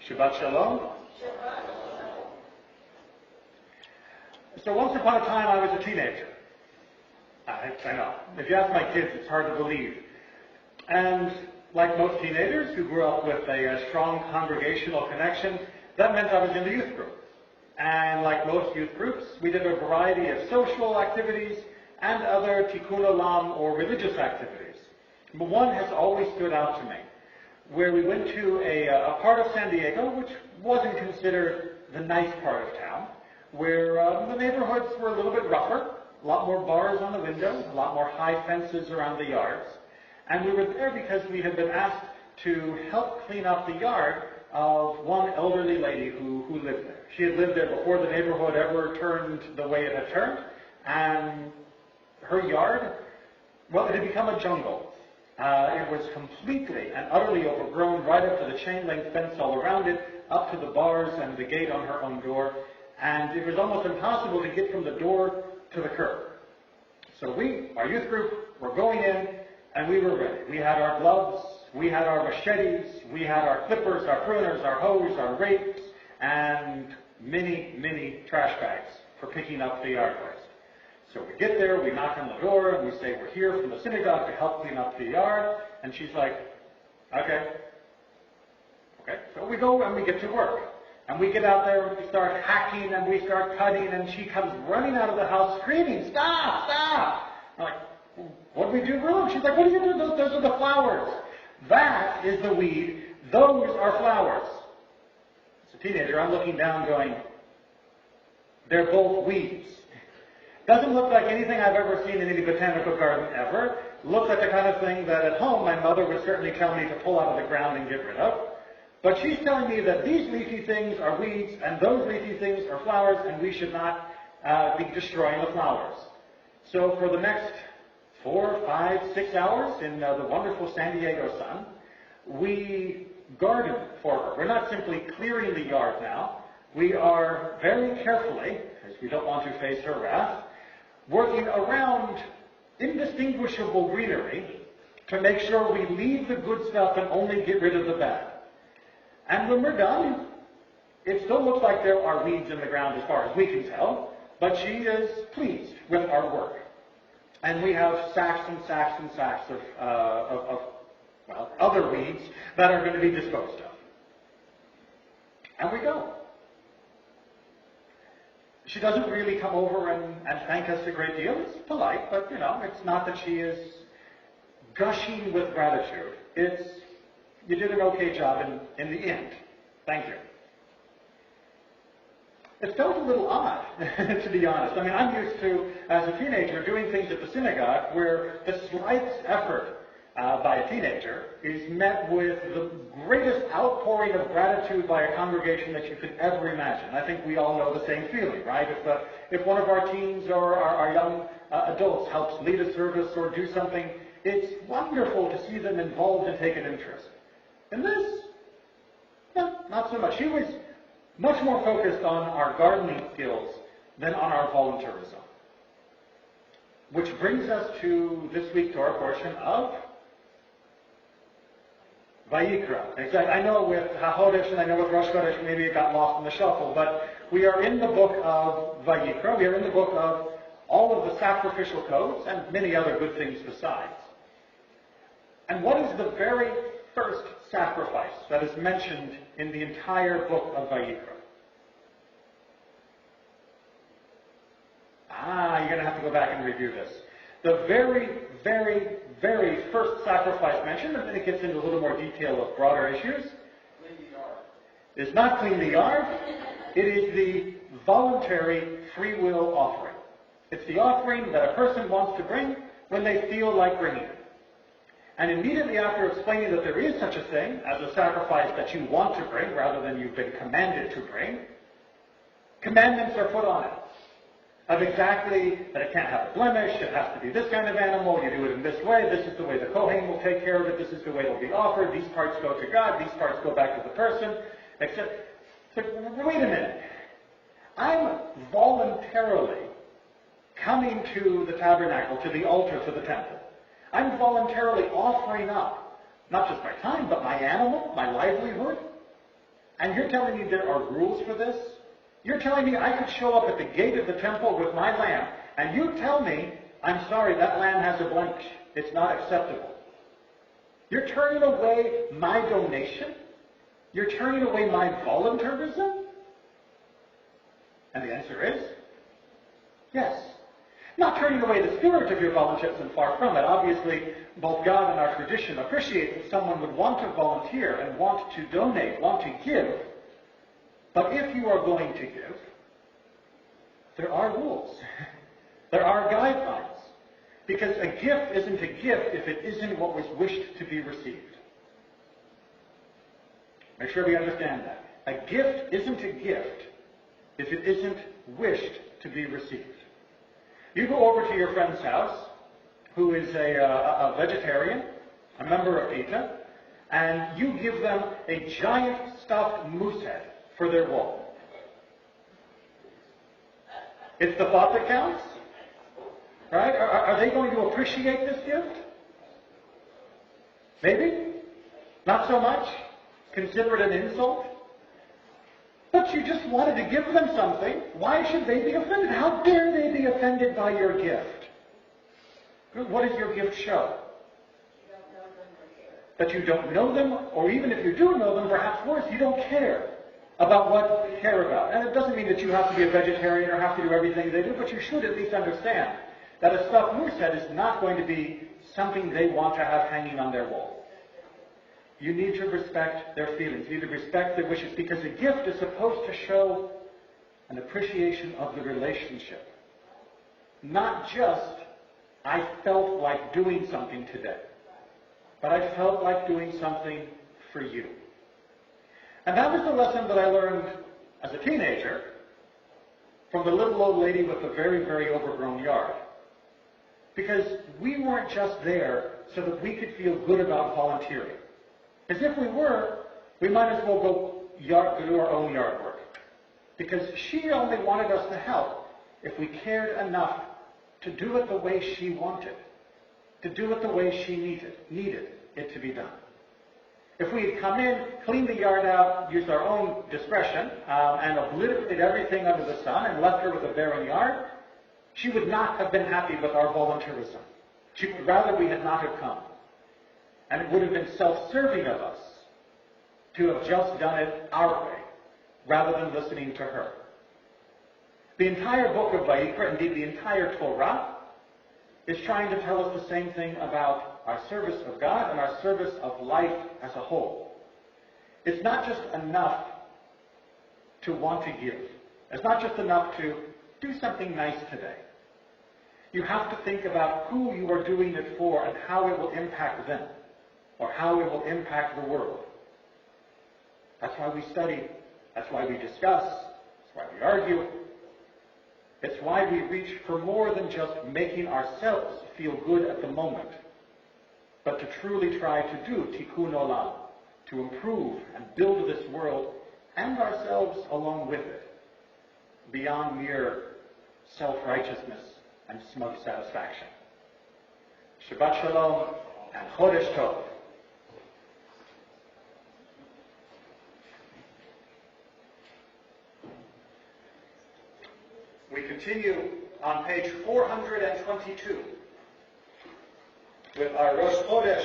Shabbat Shalom. So once upon a time I was a teenager. I know. If you ask my kids, it's hard to believe. And like most teenagers who grew up with a strong congregational connection, that meant I was in the youth group. And like most youth groups, we did a variety of social activities and other tikkun olam or religious activities. But one has always stood out to me, where we went to a part of San Diego which wasn't considered the nice part of town, where the neighborhoods were a little bit rougher, a lot more bars on the windows, a lot more high fences around the yards. And we were there because we had been asked to help clean up the yard of one elderly lady who lived there. She had lived there before the neighborhood ever turned the way it had turned, and her yard, well, it had become a jungle. It was completely and utterly overgrown, right up to the chain link fence all around it, up to the bars and the gate on her own door, and it was almost impossible to get from the door to the curb. So we, our youth group, were going in, and we were ready. We had our gloves, we had our machetes, we had our clippers, our pruners, our hose, our rakes, and many trash bags for picking up the yard waste. So we get there, we knock on the door, and we say, we're here from the synagogue to help clean up the yard. And she's like, okay. So we go and we get to work. And we get out there and we start hacking and we start cutting, and she comes running out of the house screaming, stop! I'm like, what do we do wrong? She's like, what are you doing? Those are the flowers. That is the weed. Those are flowers. As a teenager, I'm looking down going, they're both weeds. Doesn't look like anything I've ever seen in any botanical garden ever. Looks like the kind of thing that at home my mother would certainly tell me to pull out of the ground and get rid of. But she's telling me that these leafy things are weeds and those leafy things are flowers, and we should not be destroying the flowers. So for the next 4, 5, 6 hours in the wonderful San Diego sun, we garden for her. We're not simply clearing the yard now. We are very carefully, as we don't want to face her wrath, working around indistinguishable greenery to make sure we leave the good stuff and only get rid of the bad. And when we're done, it still looks like there are weeds in the ground as far as we can tell, but she is pleased with our work. And we have sacks and sacks and sacks of other weeds that are going to be disposed of. And we go. She doesn't really come over and thank us a great deal. It's polite, but, it's not that she is gushing with gratitude. It's, you did an okay job in the end. Thank you. It felt a little odd, to be honest. I mean, I'm used to, as a teenager, doing things at the synagogue where the slightest effort by a teenager is met with the greatest outpouring of gratitude by a congregation that you could ever imagine. I think we all know the same feeling, right? If one of our teens or our young adults helps lead a service or do something, it's wonderful to see them involved and take an interest. In this, no, not so much. She was much more focused on our gardening skills than on our volunteerism. Which brings us to this week, to our portion of Vayikra. Exactly. I know with HaChodesh and I know with Rosh Chodesh maybe it got lost in the shuffle, but we are in the book of Vayikra. We are in the book of all of the sacrificial codes and many other good things besides. And what is the very first sacrifice that is mentioned in the entire book of Vayikra? You're going to have to go back and review this. The very first sacrifice mentioned, and then it gets into a little more detail of broader issues, is not clean the yard. It is the voluntary free will offering. It's the offering that a person wants to bring when they feel like bringing it. And immediately after explaining that there is such a thing as a sacrifice that you want to bring rather than you've been commanded to bring, commandments are put on it. Of exactly that it can't have a blemish, it has to be this kind of animal, you do it in this way, this is the way the Kohen will take care of it, this is the way it will be offered, these parts go to God, these parts go back to the person, except, wait a minute. I'm voluntarily coming to the tabernacle, to the altar, to the temple. I'm voluntarily offering up, not just my time, but my animal, my livelihood. And you're telling me there are rules for this? You're telling me I could show up at the gate of the temple with my lamb, and you tell me, I'm sorry, that lamb has a blemish. It's not acceptable. You're turning away my donation? You're turning away my voluntarism? And the answer is, yes. Not turning away the spirit of your voluntarism, far from it. Obviously, both God and our tradition appreciate that someone would want to volunteer and want to donate, want to give. But if you are going to give, there are rules. There are guidelines. Because a gift isn't a gift if it isn't what was wished to be received. Make sure we understand that. A gift isn't a gift if it isn't wished to be received. You go over to your friend's house, who is a vegetarian, a member of PETA, and you give them a giant stuffed moose head for their wall. It's the thought that counts? Right? Are they going to appreciate this gift? Maybe? Not so much? Consider it an insult? But you just wanted to give them something. Why should they be offended? How dare they be offended by your gift? What does your gift show? That you don't know them, or even if you do know them, perhaps worse, you don't care about what they care about. And it doesn't mean that you have to be a vegetarian or have to do everything they do, but you should at least understand that a stuffed moose head is not going to be something they want to have hanging on their wall. You need to respect their feelings. You need to respect their wishes, because a gift is supposed to show an appreciation of the relationship. Not just, I felt like doing something today, but I felt like doing something for you. And that was the lesson that I learned as a teenager from the little old lady with the very, very overgrown yard. Because we weren't just there so that we could feel good about volunteering. Because if we were, we might as well go do our own yard work. Because she only wanted us to help if we cared enough to do it the way she wanted, to do it the way she needed it to be done. If we had come in, cleaned the yard out, used our own discretion, and obliterated everything under the sun and left her with a barren yard, she would not have been happy with our volunteerism. She would rather we had not have come. And it would have been self-serving of us to have just done it our way, rather than listening to her. The entire book of Vayikra, indeed the entire Torah, is trying to tell us the same thing about our service of God and our service of life as a whole. It's not just enough to want to give. It's not just enough to do something nice today. You have to think about who you are doing it for and how it will impact them, or how it will impact the world. That's why we study. That's why we discuss. That's why we argue. It's why we reach for more than just making ourselves feel good at the moment, but to truly try to do tikkun olam, to improve and build this world and ourselves along with it, beyond mere self-righteousness and smug satisfaction. Shabbat Shalom and Chodesh Tov. We continue on page 422 with our Rosh Chodesh